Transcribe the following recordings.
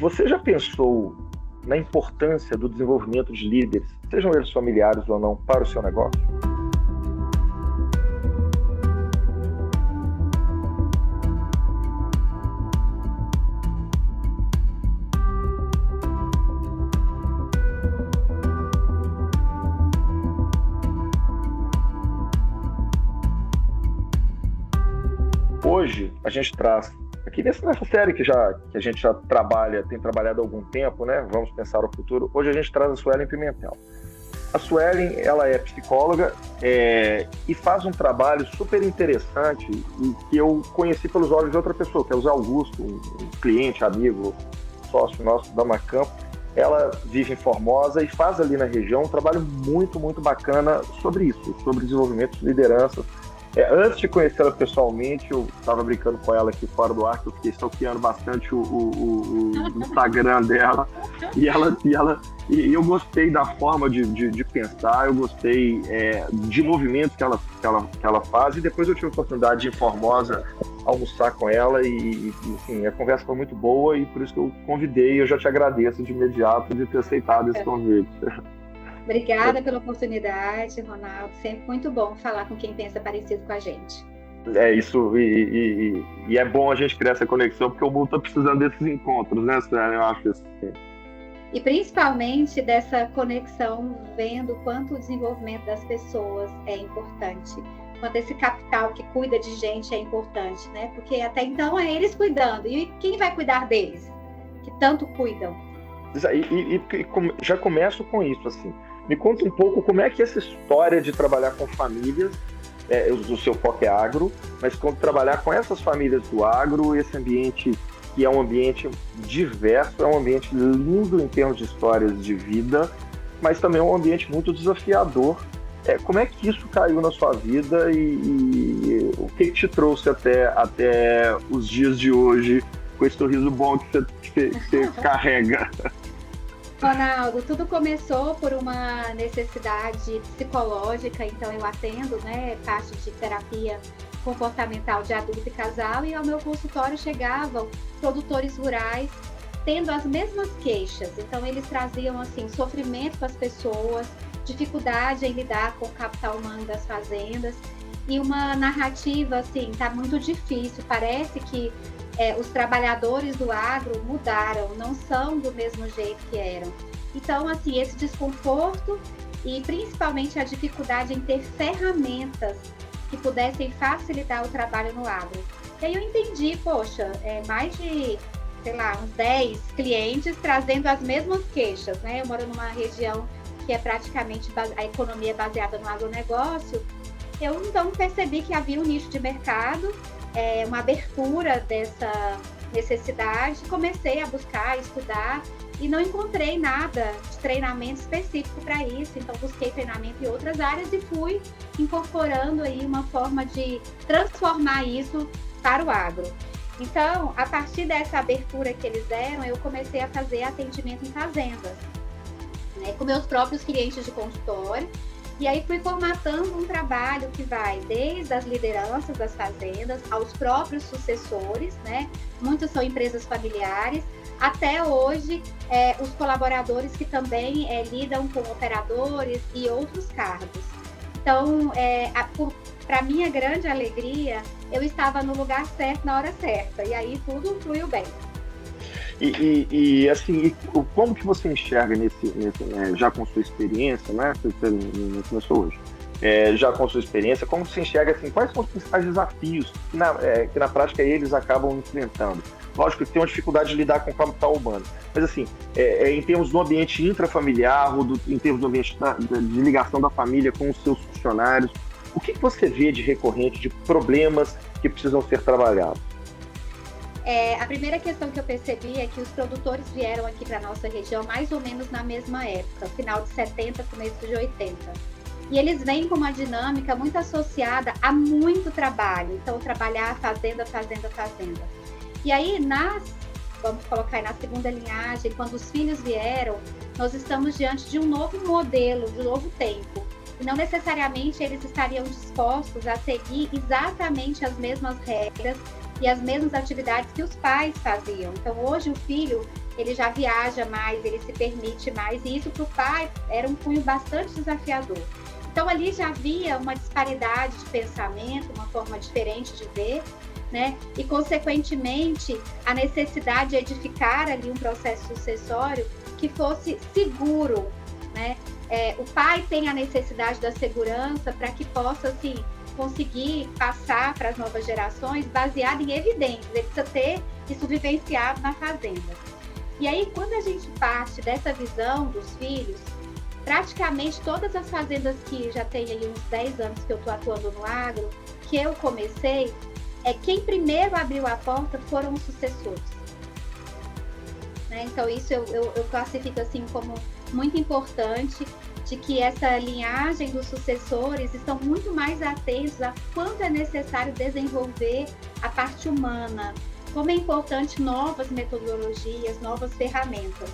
Você já pensou na importância do desenvolvimento de líderes, sejam eles familiares ou não, para o seu negócio? Hoje, a gente traz, aqui nessa série que a gente já tem trabalhado há algum tempo, né? Vamos pensar no futuro. Hoje a gente traz a Suelen Pimentel. A Suelen, ela é psicóloga e faz um trabalho super interessante e que eu conheci pelos olhos de outra pessoa, que é o Zé Augusto, um cliente, amigo, sócio nosso da Macampo. Ela vive em Formosa e faz ali na região um trabalho muito, muito bacana sobre isso, sobre desenvolvimento de liderança. Antes de conhecê-la pessoalmente, eu estava brincando com ela aqui fora do ar, que eu fiquei stalkeando bastante o Instagram dela, e eu gostei da forma de pensar, eu gostei de movimentos que ela faz, e depois eu tive a oportunidade de ir em Formosa almoçar com ela, e enfim, a conversa foi muito boa, e por isso que eu convidei, e eu já te agradeço de imediato de ter aceitado esse convite. Obrigada pela oportunidade, Ronaldo. Sempre muito bom falar com quem pensa parecido com a gente. É isso, e é bom a gente criar essa conexão, porque o mundo está precisando desses encontros, né, Suelen? Eu acho assim. E principalmente dessa conexão, vendo quanto o desenvolvimento das pessoas é importante, quanto esse capital que cuida de gente é importante, né? Porque até então é eles cuidando, e quem vai cuidar deles, que tanto cuidam? E já começo com isso, assim. Me conta um pouco como é que essa história de trabalhar com famílias, o seu foco é agro, mas como trabalhar com essas famílias do agro, esse ambiente que é um ambiente diverso, é um ambiente lindo em termos de histórias de vida, mas também é um ambiente muito desafiador. Como é que isso caiu na sua vida e o que te trouxe até os dias de hoje, com esse sorriso bom que você carrega? Ronaldo, tudo começou por uma necessidade psicológica, então eu atendo, né, parte de terapia comportamental de adulto e casal, e ao meu consultório chegavam produtores rurais tendo as mesmas queixas. Então eles traziam assim sofrimento para as pessoas, dificuldade em lidar com o capital humano das fazendas e uma narrativa assim, tá muito difícil, parece que os trabalhadores do agro mudaram, não são do mesmo jeito que eram. Então, assim, esse desconforto e principalmente a dificuldade em ter ferramentas que pudessem facilitar o trabalho no agro. E aí eu entendi, poxa, mais de, sei lá, uns 10 clientes trazendo as mesmas queixas, né? Eu moro numa região que é praticamente a economia é baseada no agronegócio. Eu então percebi que havia um nicho de mercado, uma abertura dessa necessidade, comecei a buscar, estudar e não encontrei nada de treinamento específico para isso, então busquei treinamento em outras áreas e fui incorporando aí uma forma de transformar isso para o agro. Então, a partir dessa abertura que eles deram, eu comecei a fazer atendimento em fazendas, né, com meus próprios clientes de consultório. E aí fui formatando um trabalho que vai desde as lideranças das fazendas aos próprios sucessores, né? Muitos são empresas familiares, até hoje os colaboradores que também lidam com operadores e outros cargos. Então, para minha grande alegria, eu estava no lugar certo na hora certa, e aí tudo fluiu bem. E assim, como que você enxerga já com sua experiência, né? Você não começou hoje. Já com sua experiência, como você enxerga assim, quais são os principais desafios que na prática eles acabam enfrentando? Lógico que tem uma dificuldade de lidar com o capital humano, mas assim, em termos do ambiente intrafamiliar, em termos do ambiente de ligação da família com os seus funcionários, o que você vê de recorrente, de problemas que precisam ser trabalhados? A primeira questão que eu percebi é que os produtores vieram aqui para a nossa região mais ou menos na mesma época, final de 70, começo de 80. E eles vêm com uma dinâmica muito associada a muito trabalho. Então, trabalhar fazenda. E aí, vamos colocar aí na segunda linhagem, quando os filhos vieram, nós estamos diante de um novo modelo, de um novo tempo. E não necessariamente eles estariam dispostos a seguir exatamente as mesmas regras e as mesmas atividades que os pais faziam. Então, hoje o filho ele já viaja mais, ele se permite mais, e isso para o pai era um cunho bastante desafiador. Então, ali já havia uma disparidade de pensamento, uma forma diferente de ver, né? E, consequentemente, a necessidade de edificar ali um processo sucessório que fosse seguro, né? O pai tem a necessidade da segurança para que possa, assim, conseguir passar para as novas gerações baseado em evidências. Ele precisa ter isso vivenciado na fazenda. E aí, quando a gente parte dessa visão dos filhos, praticamente todas as fazendas que já tem aí uns 10 anos que eu estou atuando no agro, que eu comecei, quem primeiro abriu a porta foram os sucessores. Né? Então, isso eu classifico assim como muito importante, de que essa linhagem dos sucessores estão muito mais atentos a quanto é necessário desenvolver a parte humana, como é importante novas metodologias, novas ferramentas.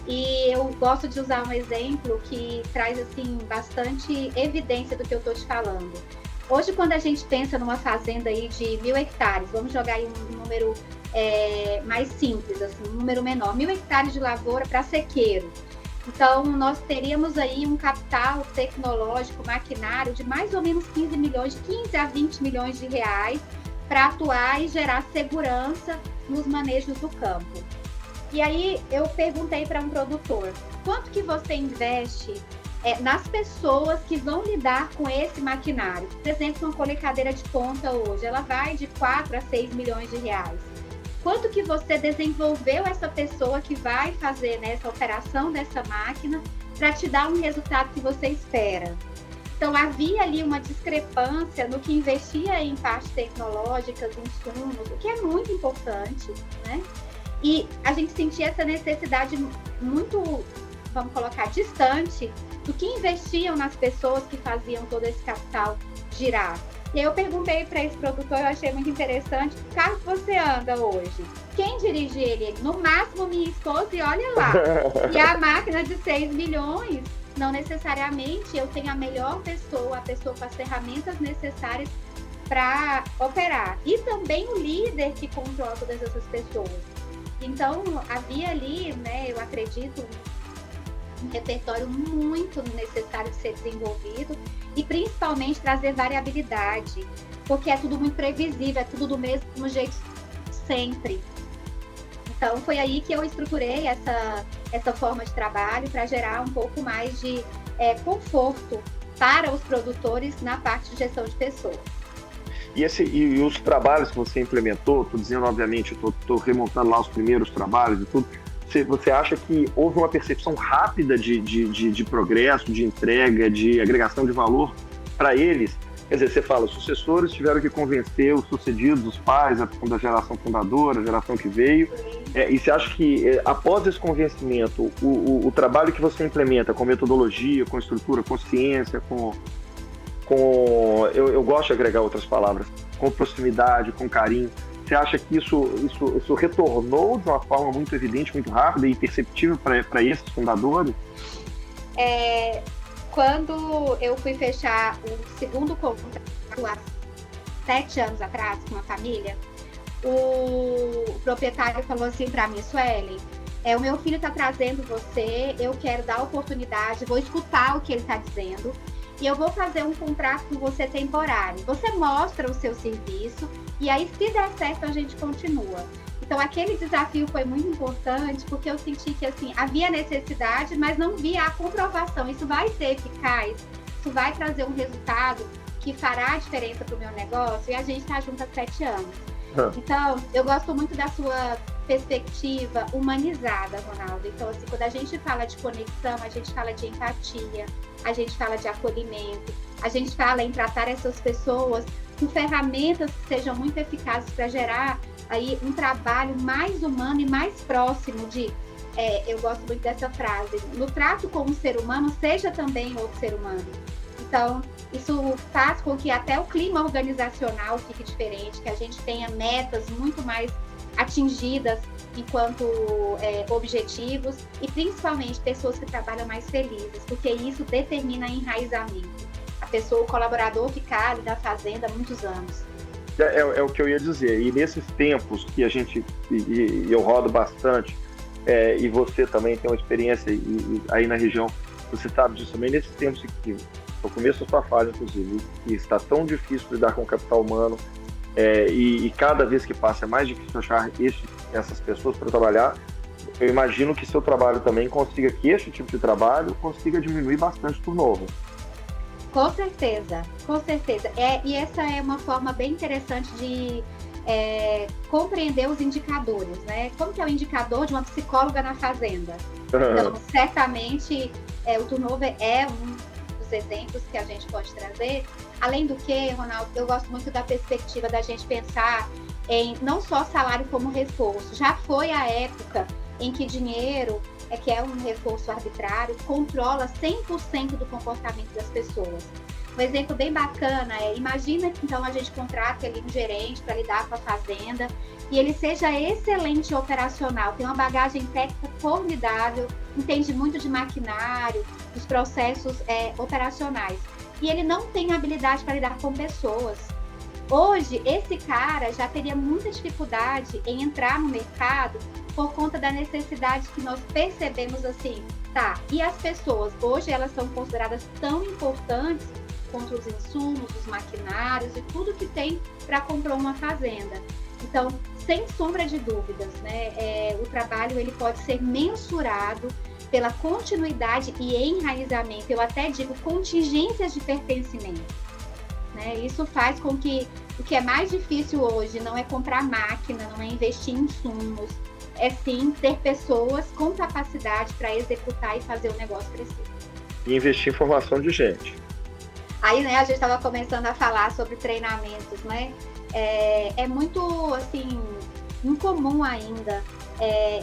E eu gosto de usar um exemplo que traz assim bastante evidência do que eu estou te falando. Hoje, quando a gente pensa numa fazenda aí de 1.000 hectares, vamos jogar aí um número mais simples, assim, um número menor, 1.000 hectares de lavoura para sequeiro. Então, nós teríamos aí um capital tecnológico, maquinário de mais ou menos 15 a 20 milhões de reais para atuar e gerar segurança nos manejos do campo. E aí, eu perguntei para um produtor, quanto que você investe nas pessoas que vão lidar com esse maquinário? Por exemplo, uma colheitadeira de ponta hoje, ela vai de 4 a 6 milhões de reais. Quanto que você desenvolveu essa pessoa que vai fazer, né, essa operação dessa máquina para te dar um resultado que você espera? Então, havia ali uma discrepância no que investia em partes tecnológicas, insumos, o que é muito importante, né? E a gente sentia essa necessidade muito, vamos colocar, distante do que investiam nas pessoas que faziam todo esse capital girar. E aí eu perguntei para esse produtor, eu achei muito interessante, que carro que você anda hoje? Quem dirige ele? No máximo minha esposa, e olha lá. E a máquina de 6 milhões, não necessariamente eu tenho a melhor pessoa, a pessoa com as ferramentas necessárias para operar. E também o líder que controla todas essas pessoas. Então, havia ali, né, eu acredito, um repertório muito necessário de ser desenvolvido e principalmente trazer variabilidade, porque é tudo muito previsível, é tudo do mesmo jeito sempre. Então, foi aí que eu estruturei essa forma de trabalho para gerar um pouco mais de conforto para os produtores na parte de gestão de pessoas. E os trabalhos que você implementou, estou dizendo, obviamente, estou remontando lá os primeiros trabalhos e tudo, você acha que houve uma percepção rápida de progresso, de entrega, de agregação de valor para eles? Quer dizer, você fala, os sucessores tiveram que convencer os sucedidos, os pais, da geração fundadora, a geração que veio. E você acha que, após esse convencimento, o trabalho que você implementa com metodologia, com estrutura, com ciência, eu gosto de agregar outras palavras, com proximidade, com carinho, você acha que isso retornou de uma forma muito evidente, muito rápida e perceptível para esses fundadores? Quando eu fui fechar o segundo contrato há 7 anos atrás com uma família, o proprietário falou assim para mim, Suelen, o meu filho está trazendo você, eu quero dar oportunidade, vou escutar o que ele está dizendo e eu vou fazer um contrato com você temporário. Você mostra o seu serviço e aí, se der certo, a gente continua. Então, aquele desafio foi muito importante porque eu senti que, assim, havia necessidade, mas não via a comprovação. Isso vai ser eficaz? Isso vai trazer um resultado que fará a diferença para o meu negócio? E a gente está junto há 7 anos. Então, eu gosto muito da sua perspectiva humanizada, Ronaldo. Então, assim, quando a gente fala de conexão, a gente fala de empatia, a gente fala de acolhimento, a gente fala em tratar essas pessoas com ferramentas que sejam muito eficazes para gerar aí um trabalho mais humano e mais próximo eu gosto muito dessa frase, no trato com um ser humano, seja também outro ser humano. Então, isso faz com que até o clima organizacional fique diferente, que a gente tenha metas muito mais atingidas enquanto objetivos e principalmente pessoas que trabalham mais felizes, porque isso determina enraizamento. A pessoa, o colaborador ficar ali na fazenda há muitos anos. É o que eu ia dizer. E nesses tempos que eu rodo bastante, e você também tem uma experiência e aí na região, você sabe disso também, nesses tempos que, no começo da sua fala, inclusive, que está tão difícil lidar com o capital humano, e cada vez que passa é mais difícil achar essas pessoas para trabalhar. Eu imagino que seu trabalho também consiga, que este tipo de trabalho consiga diminuir bastante o turnover. Com certeza, com certeza. E essa é uma forma bem interessante de compreender os indicadores, né? Como que é o indicador de uma psicóloga na fazenda? Então, certamente, o turnover é um dos exemplos que a gente pode trazer. Além do que, Ronaldo, eu gosto muito da perspectiva da gente pensar em não só salário como reforço. Já foi a época em que dinheiro, que é um reforço arbitrário, controla 100% do comportamento das pessoas. Um exemplo bem bacana imagina que então a gente contrata ali um gerente para lidar com a fazenda e ele seja excelente operacional, tem uma bagagem técnica formidável, entende muito de maquinário, dos processos operacionais, e ele não tem habilidade para lidar com pessoas. Hoje, esse cara já teria muita dificuldade em entrar no mercado por conta da necessidade que nós percebemos assim, tá? E as pessoas, hoje elas são consideradas tão importantes quanto os insumos, os maquinários e tudo que tem para comprar uma fazenda. Então, sem sombra de dúvidas, né? O trabalho ele pode ser mensurado pela continuidade e enraizamento, eu até digo contingências de pertencimento. Né? Isso faz com que o que é mais difícil hoje não é comprar máquina, não é investir em insumos, é sim ter pessoas com capacidade para executar e fazer o negócio crescer. E investir em formação de gente. Aí, né, a gente estava começando a falar sobre treinamentos, né? É muito, assim, incomum ainda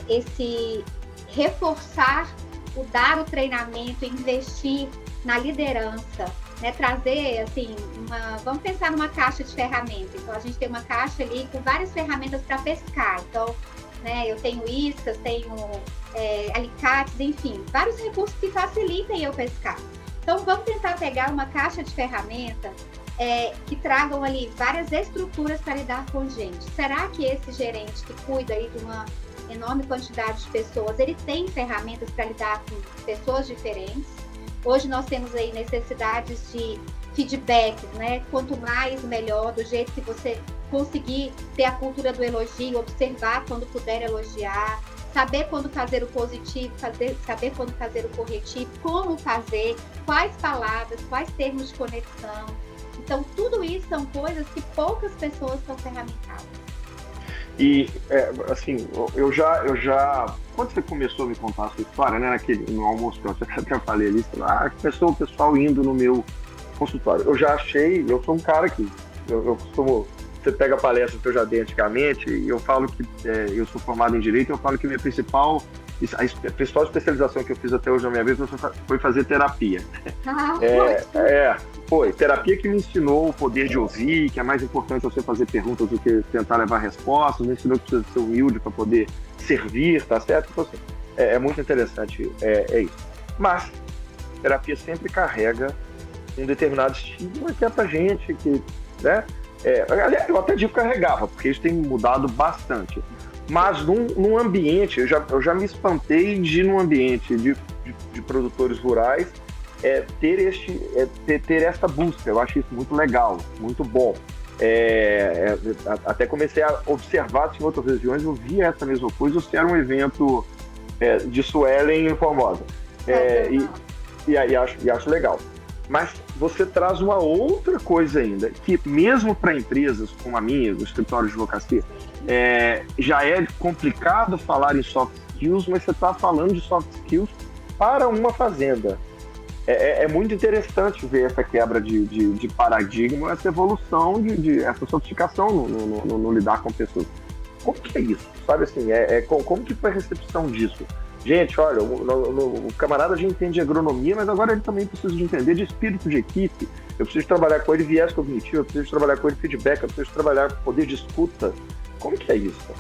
esse reforçar o dar o treinamento, investir na liderança, né? Trazer, assim, vamos pensar numa caixa de ferramentas. Então, a gente tem uma caixa ali com várias ferramentas para pescar. Então, né, eu tenho iscas, tenho alicates, enfim, vários recursos que facilitem eu pescar. Então, vamos tentar pegar uma caixa de ferramentas que tragam ali várias estruturas para lidar com gente. Será que esse gerente que cuida aí de uma enorme quantidade de pessoas, ele tem ferramentas para lidar com pessoas diferentes? Hoje nós temos aí necessidades de feedbacks, né? Quanto mais, melhor, do jeito que você conseguir ter a cultura do elogio, observar quando puder elogiar, saber quando fazer o positivo, saber quando fazer o corretivo, como fazer, quais palavras, quais termos de conexão. Então, tudo isso são coisas que poucas pessoas estão ferramentadas. E, assim, eu já... Quando você começou a me contar a sua história, né, no almoço que eu até falei ali, começou o pessoal indo no meu consultório. Eu já achei, eu sou um cara que, eu costumo, você pega a palestra que eu já dei antigamente, e eu falo que eu sou formado em Direito, eu falo que a principal especialização que eu fiz até hoje na minha vida foi fazer terapia. Foi terapia que me ensinou o poder de ouvir, que é mais importante você fazer perguntas do que tentar levar respostas, me ensinou que precisa ser humilde para poder servir, tá certo? Então, assim, é muito interessante isso. Mas terapia sempre carrega um determinado estigma que é pra gente, que, né? Aliás, eu até digo carregava, porque isso tem mudado bastante. Mas num ambiente, eu já me espantei de num ambiente de produtores rurais ter essa busca. Eu acho isso muito legal, muito bom. Até comecei a observar se em outras regiões eu via essa mesma coisa, ou se era um evento de Suelen em Formosa. E acho legal. Mas você traz uma outra coisa ainda, que mesmo para empresas como a minha, do escritório de advocacia, já é complicado falar em soft skills, mas você está falando de soft skills para uma fazenda. É muito interessante ver essa quebra de paradigma, essa evolução, essa sofisticação no lidar com pessoas. Como que é isso? Sabe assim, como que foi a recepção disso? Gente, olha, o camarada já entende agronomia, mas agora ele também precisa de entender de espírito de equipe. Eu preciso trabalhar com ele viés cognitivo, eu preciso trabalhar com ele feedback, eu preciso trabalhar com poder de escuta. Como que é isso?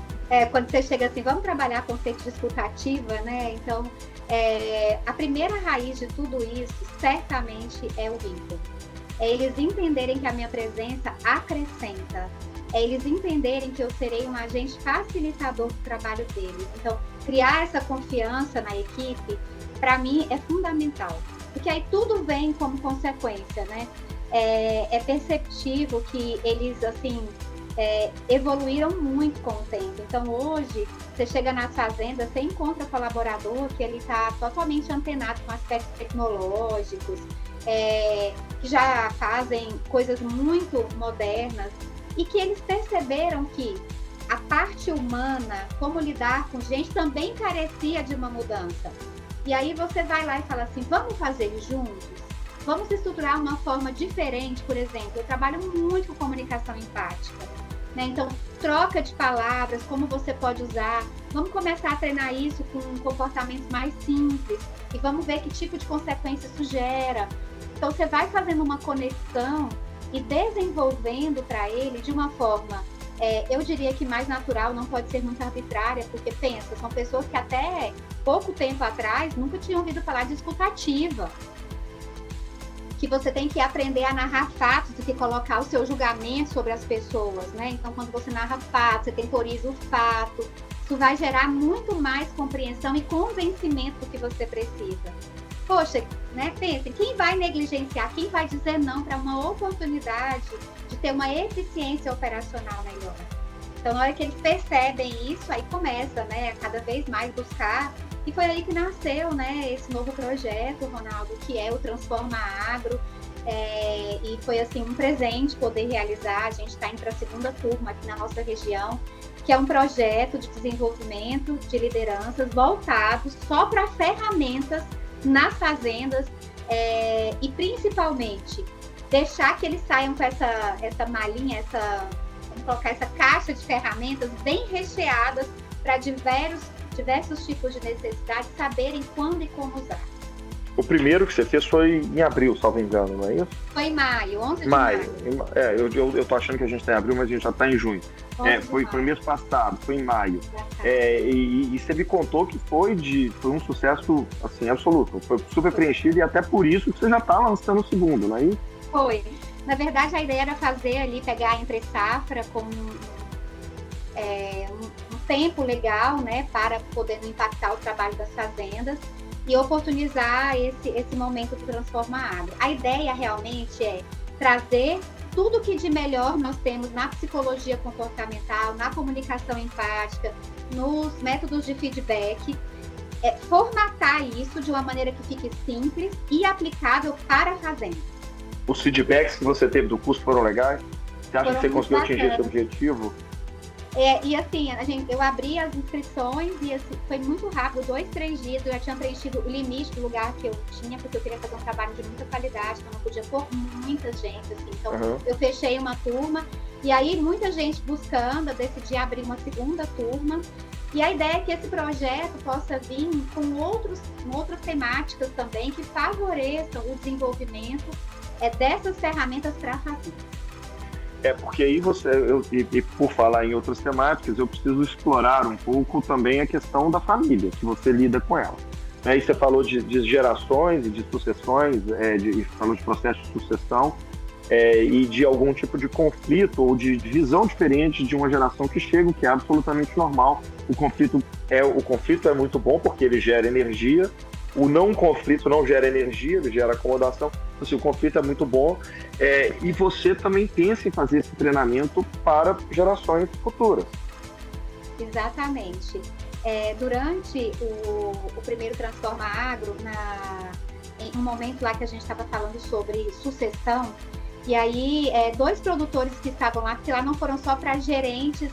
Quando você chega assim, vamos trabalhar conceito de escuta ativa, né? Então, a primeira raiz de tudo isso, certamente, é o vínculo. É eles entenderem que a minha presença acrescenta. É eles entenderem que eu serei um agente facilitador do trabalho deles. Então, criar essa confiança na equipe, para mim, é fundamental. Porque aí tudo vem como consequência, né? É perceptível que eles, assim, evoluíram muito com o tempo. Então, hoje, você chega nas fazendas, você encontra colaborador que ele está totalmente antenado com aspectos tecnológicos, que já fazem coisas muito modernas e que eles perceberam que a parte humana, como lidar com gente, também carecia de uma mudança. E aí você vai lá e fala assim, vamos fazer juntos? Vamos estruturar uma forma diferente, por exemplo, eu trabalho muito com comunicação empática, né? Então, troca de palavras, como você pode usar, vamos começar a treinar isso com comportamentos mais simples e vamos ver que tipo de consequência isso gera. Então, você vai fazendo uma conexão e desenvolvendo para ele de uma forma, eu diria que mais natural, não pode ser muito arbitrária, porque pensa, são pessoas que até pouco tempo atrás nunca tinham ouvido falar de escutativa. Que você tem que aprender a narrar fatos do que colocar o seu julgamento sobre as pessoas, né? Então, quando você narra fatos, você temporiza o fato, isso vai gerar muito mais compreensão e convencimento do que você precisa. Poxa, né? Pense, quem vai negligenciar, quem vai dizer não para uma oportunidade de ter uma eficiência operacional melhor? Então, na hora que eles percebem isso, aí começa, né, a cada vez mais buscar. E foi aí que nasceu, né, esse novo projeto, Ronaldo, que é o Transforma Agro. E foi, assim, um presente poder realizar. A gente está indo para a segunda turma aqui na nossa região, que é um projeto de desenvolvimento de lideranças voltados só para ferramentas nas fazendas e, principalmente, deixar que eles saiam com essa malinha, vamos colocar essa caixa de ferramentas bem recheadas para diversos tipos de necessidades, saberem quando e como usar. O primeiro que você fez foi em abril, salvo engano, não é isso? Foi em maio, 11 de maio. Eu tô achando que a gente está em abril, mas a gente já está em junho. Foi o mês passado, foi em maio. E você me contou que foi um sucesso assim, absoluto. Foi super preenchido e até por isso que você já está lançando o segundo, não é isso? Foi. Na verdade, a ideia era fazer ali, pegar entre safra com um tempo legal, né, para poder não impactar o trabalho das fazendas e oportunizar esse momento do Transforma Agro. A ideia realmente é trazer tudo que de melhor nós temos na psicologia comportamental, na comunicação empática, nos métodos de feedback, formatar isso de uma maneira que fique simples e aplicável para a fazenda. Os feedbacks que você teve do curso foram legais? Você acha que você conseguiu atingir esse objetivo? E assim, eu abri as inscrições e assim, foi muito rápido, 2-3 dias, eu já tinha preenchido o limite do lugar que eu tinha, porque eu queria fazer um trabalho de muita qualidade, então não podia pôr muita gente, assim. Então, eu fechei uma turma, e aí muita gente buscando, eu decidi abrir uma segunda turma, e a ideia é que esse projeto possa vir com outras temáticas também, que favoreçam o desenvolvimento dessas ferramentas para a fazenda. Porque aí e por falar em outras temáticas, eu preciso explorar um pouco também a questão da família, que você lida com ela. Aí você falou de gerações e de sucessões, falou de processo de sucessão e de algum tipo de conflito ou de visão diferente de uma geração que chega, o que é absolutamente normal. O conflito é muito bom porque ele gera energia. O não conflito não gera energia, ele gera acomodação. Assim, o conflito é muito bom. E você também pensa em fazer esse treinamento para gerações futuras. Exatamente. Durante o primeiro Transforma Agro, em um momento lá que a gente estava falando sobre sucessão, e aí 2 produtores que estavam lá, porque lá não foram só para gerentes,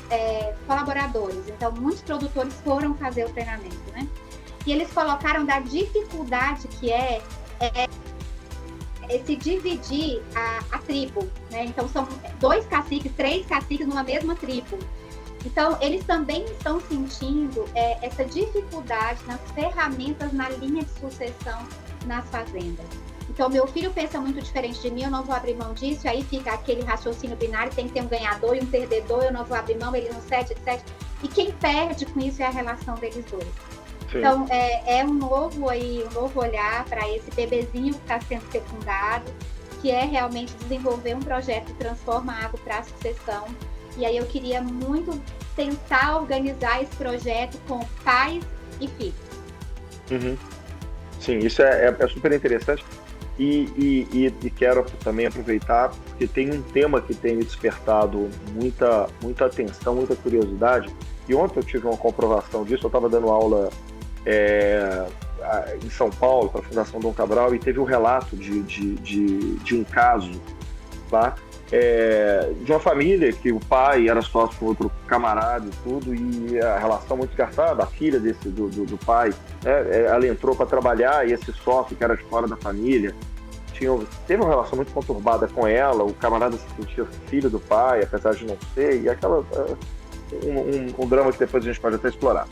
colaboradores. Então, muitos produtores foram fazer o treinamento, né? E eles colocaram da dificuldade que se dividir a tribo, né? Então, são 2 caciques, 3 caciques numa mesma tribo. Então, eles também estão sentindo essa dificuldade nas ferramentas, na linha de sucessão nas fazendas. Então, meu filho pensa muito diferente de mim, eu não vou abrir mão disso, aí fica aquele raciocínio binário, tem que ter um ganhador e um perdedor, eu não vou abrir mão, ele não cede, etc. E quem perde com isso é a relação deles dois. Sim. Então, um novo olhar para esse bebezinho que está sendo fecundado, que é realmente desenvolver um projeto que transforma a água para a sucessão. E aí eu queria muito tentar organizar esse projeto com pais e filhos. Uhum. Sim, isso é super interessante. E quero também aproveitar, porque tem um tema que tem me despertado muita atenção, muita curiosidade. E ontem eu tive uma comprovação disso. Eu estava dando aula em São Paulo, para a Fundação Dom Cabral, e teve um relato de um caso lá, de uma família que o pai era sócio com outro camarada e tudo, e a relação muito desgastada. A filha do pai, né, ela entrou para trabalhar, e esse sócio que era de fora da família teve uma relação muito conturbada com ela. O camarada se sentia filho do pai, apesar de não ser, e aquela um drama que depois a gente pode até explorar.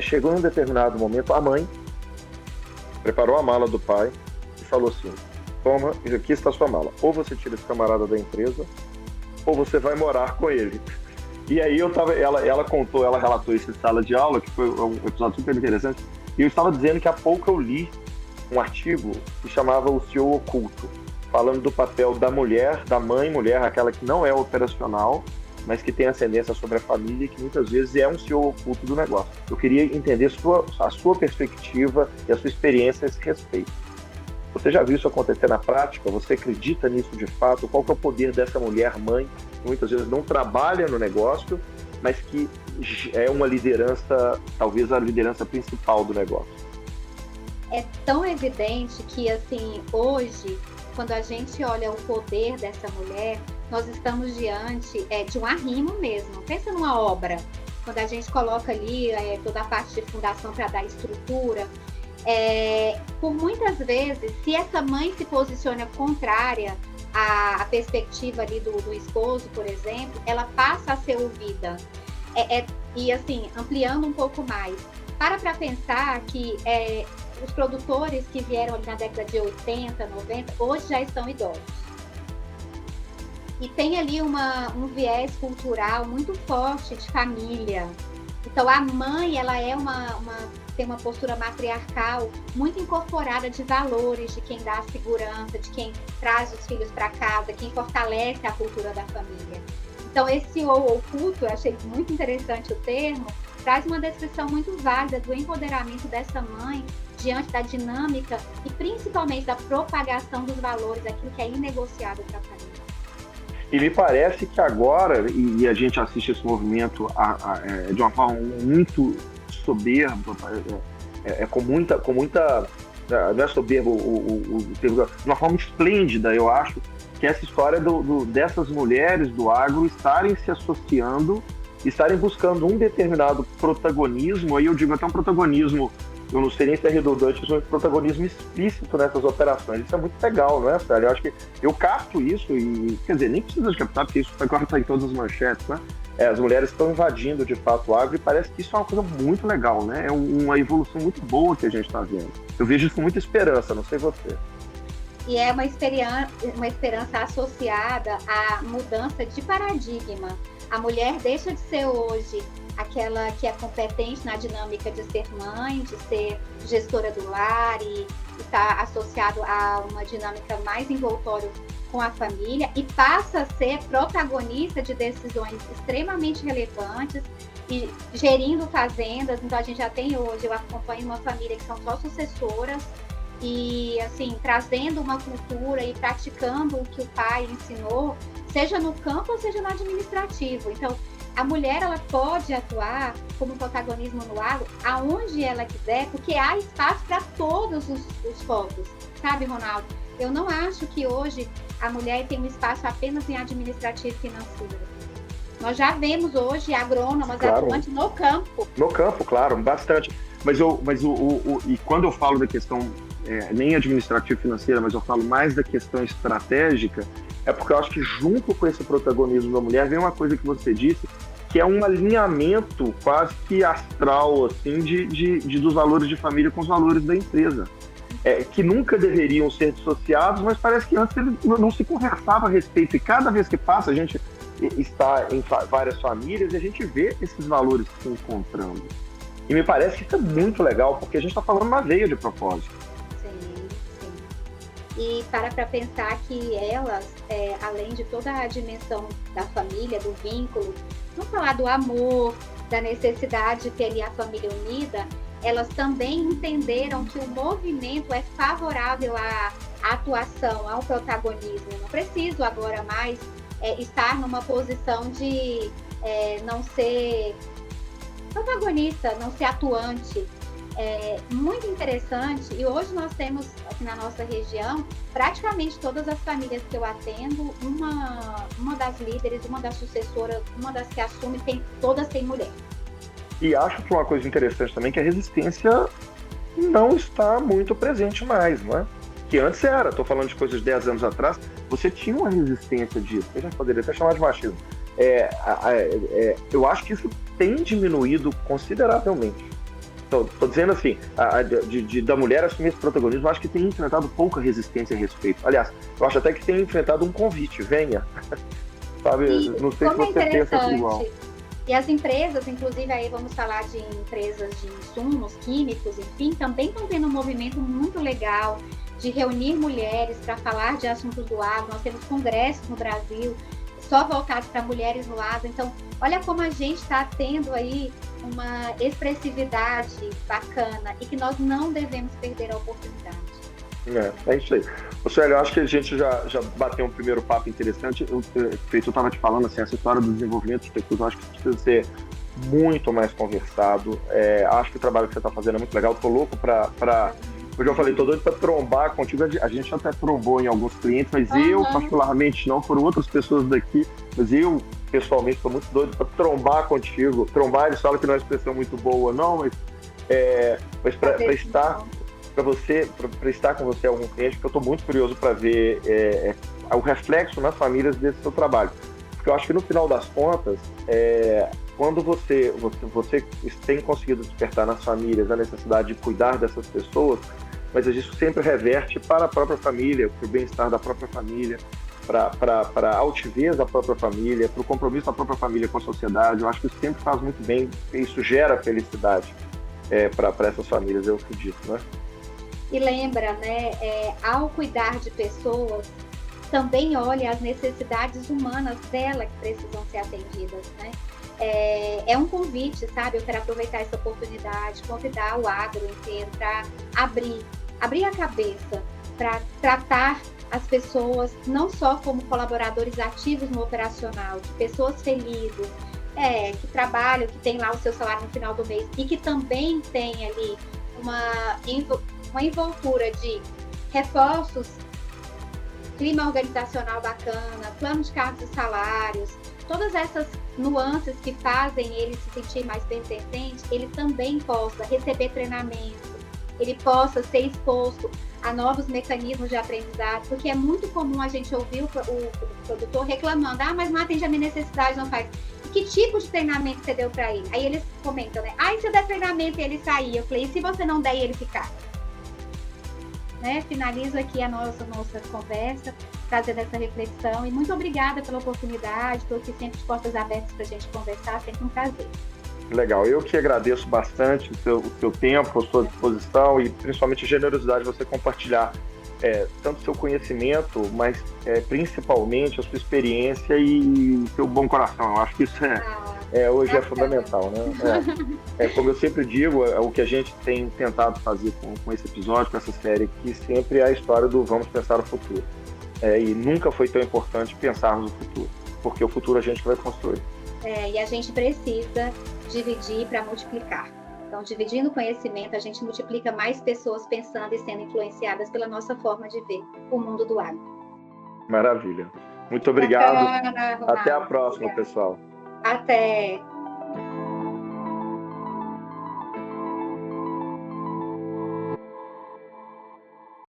Chegou em um determinado momento, a mãe preparou a mala do pai e falou assim: toma, aqui está a sua mala. Ou você tira esse camarada da empresa, ou você vai morar com ele. E aí ela relatou isso em sala de aula, que foi um episódio super interessante. E eu estava dizendo que há pouco eu li um artigo que chamava O CEO Oculto, falando do papel da mulher, da mãe mulher, aquela que não é operacional, mas que tem ascendência sobre a família e que muitas vezes é um CEO oculto do negócio. Eu queria entender a sua perspectiva e a sua experiência a esse respeito. Você já viu isso acontecer na prática? Você acredita nisso de fato? Qual que é o poder dessa mulher mãe, que muitas vezes não trabalha no negócio, mas que é uma liderança, talvez a liderança principal do negócio? É tão evidente que, assim, hoje, quando a gente olha o poder dessa mulher, nós estamos diante de um arrimo mesmo. Pensa numa obra, quando a gente coloca ali toda a parte de fundação para dar estrutura. Por muitas vezes, se essa mãe se posiciona contrária à perspectiva ali do esposo, por exemplo, ela passa a ser ouvida. E assim, ampliando um pouco mais, para pensar que os produtores que vieram ali na década de 80, 90, hoje já estão idosos. E tem ali um viés cultural muito forte de família. Então, a mãe, ela tem uma postura matriarcal muito incorporada de valores, de quem dá a segurança, de quem traz os filhos para casa, quem fortalece a cultura da família. Então, esse oculto, eu achei muito interessante o termo, traz uma descrição muito válida do empoderamento dessa mãe diante da dinâmica e principalmente da propagação dos valores, aquilo que é inegociável para a família. E me parece que agora, e a gente assiste esse movimento de uma forma muito soberba, com muita não é soberbo de uma forma esplêndida, eu acho, que essa história dessas mulheres do agro estarem se associando, estarem buscando um determinado protagonismo, aí eu digo até um protagonismo, eu não sei nem se é redundante, mas um protagonismo explícito nessas operações. Isso é muito legal, não é, Célia? Eu acho que eu capto isso e, quer dizer, nem precisa de captar, porque isso agora está em todas as manchetes, né? As mulheres estão invadindo, de fato, o agro, e parece que isso é uma coisa muito legal, né? É uma evolução muito boa que a gente está vendo. Eu vejo isso com muita esperança, não sei você. E é uma esperança associada à mudança de paradigma. A mulher deixa de ser hoje aquela que é competente na dinâmica de ser mãe, de ser gestora do lar e está associado a uma dinâmica mais envoltória com a família e passa a ser protagonista de decisões extremamente relevantes e gerindo fazendas. Então a gente já tem hoje, eu acompanho uma família que são só sucessoras e assim, trazendo uma cultura e praticando o que o pai ensinou, seja no campo ou seja no administrativo. Então a mulher, ela pode atuar como protagonismo no agro aonde ela quiser, porque há espaço para todos os focos, sabe, Ronaldo? Eu não acho que hoje a mulher tem um espaço apenas em administrativo e financeiro. Nós já vemos hoje agrônomas atuantes no campo. No campo, claro, bastante. E quando eu falo da questão nem administrativa e financeira, mas eu falo mais da questão estratégica, é porque eu acho que junto com esse protagonismo da mulher vem uma coisa que você disse, que é um alinhamento quase que astral assim, dos valores de família com os valores da empresa. Que nunca deveriam ser dissociados, mas parece que antes não se conversava a respeito. E cada vez que passa, a gente está em várias famílias e a gente vê esses valores se encontrando. E me parece que isso é muito legal, porque a gente está falando uma veia de propósito. E para pensar que elas, além de toda a dimensão da família, do vínculo, vamos falar do amor, da necessidade de ter ali a família unida, elas também entenderam que o movimento é favorável à atuação, ao protagonismo. Eu não preciso agora mais estar numa posição de não ser protagonista, não ser atuante. Muito interessante, e hoje nós temos aqui na nossa região, praticamente todas as famílias que eu atendo, uma das líderes, uma das sucessoras, uma das que assume, todas têm mulher. E acho que uma coisa interessante também é que a resistência não está muito presente mais, não é? Que antes era, estou falando de coisas de 10 anos atrás, você tinha uma resistência disso, a gente poderia até chamar de machismo. Eu acho que isso tem diminuído consideravelmente. Estou dizendo assim, da mulher assumir esse protagonismo, eu acho que tem enfrentado pouca resistência a respeito. Aliás, eu acho até que tem enfrentado um convite, venha. Sabe? Não sei se você pensa igual. E as empresas, inclusive aí vamos falar de empresas de insumos, químicos, enfim, também estão tendo um movimento muito legal de reunir mulheres para falar de assuntos do agro. Nós temos congressos no Brasil só voltados para mulheres no agro. Então, olha como a gente está tendo aí uma expressividade bacana e que nós não devemos perder a oportunidade. É isso aí. Sueli, eu acho que a gente já bateu um primeiro papo interessante. Eu estava te falando, assim, essa história do desenvolvimento de pessoas, eu acho que precisa ser muito mais conversado. Acho que o trabalho que você está fazendo é muito legal. Estou louco para... Hoje eu falei, estou doido para trombar contigo. A gente até trombou em alguns clientes, mas eu, particularmente, não. Foram outras pessoas daqui, mas eu, pessoalmente, estou muito doido para trombar contigo. Trombar, eles falam que não é uma expressão muito boa, não, mas para estar... para estar com você algum cliente, porque eu estou muito curioso para ver o reflexo nas famílias desse seu trabalho. Porque eu acho que no final das contas, quando você tem conseguido despertar nas famílias a necessidade de cuidar dessas pessoas, mas isso sempre reverte para a própria família, para o bem-estar da própria família, para a altivez da própria família, para o compromisso da própria família com a sociedade. Eu acho que isso sempre faz muito bem, isso gera felicidade para essas famílias, eu acredito, né? E lembra, né, ao cuidar de pessoas, também olha as necessidades humanas dela que precisam ser atendidas, né? É um convite, sabe? Eu quero aproveitar essa oportunidade, convidar o agro inteiro para abrir a cabeça, para tratar as pessoas não só como colaboradores ativos no operacional, de pessoas felizes, que trabalham, que tem lá o seu salário no final do mês e que também tem ali uma envoltura de reforços, clima organizacional bacana, plano de cargos e salários, todas essas nuances que fazem ele se sentir mais pertencente, ele também possa receber treinamento, ele possa ser exposto a novos mecanismos de aprendizado, porque é muito comum a gente ouvir o produtor reclamando, mas não atende a minha necessidade, não faz. E que tipo de treinamento você deu para ele? Aí eles comentam, né? Se eu der treinamento e ele sair, eu falei, e se você não der e ele ficar? Né? Finalizo aqui a nossa conversa, trazendo essa reflexão, e muito obrigada pela oportunidade, estou aqui sempre de portas abertas para a gente conversar, sempre um prazer. Legal, eu que agradeço bastante o seu tempo, a sua disposição e principalmente a generosidade de você compartilhar tanto o seu conhecimento, mas principalmente a sua experiência e o seu bom coração. Eu acho que isso hoje é fundamental, né? Como eu sempre digo, o que a gente tem tentado fazer com esse episódio, com essa série aqui, sempre é a história do vamos pensar o futuro. E nunca foi tão importante pensarmos o futuro, porque o futuro a gente vai construir. E a gente precisa dividir para multiplicar. Então, dividindo o conhecimento, a gente multiplica mais pessoas pensando e sendo influenciadas pela nossa forma de ver o mundo do agro. Maravilha. Muito obrigado. Bacana, Ronaldo. Até a próxima, pessoal. Até.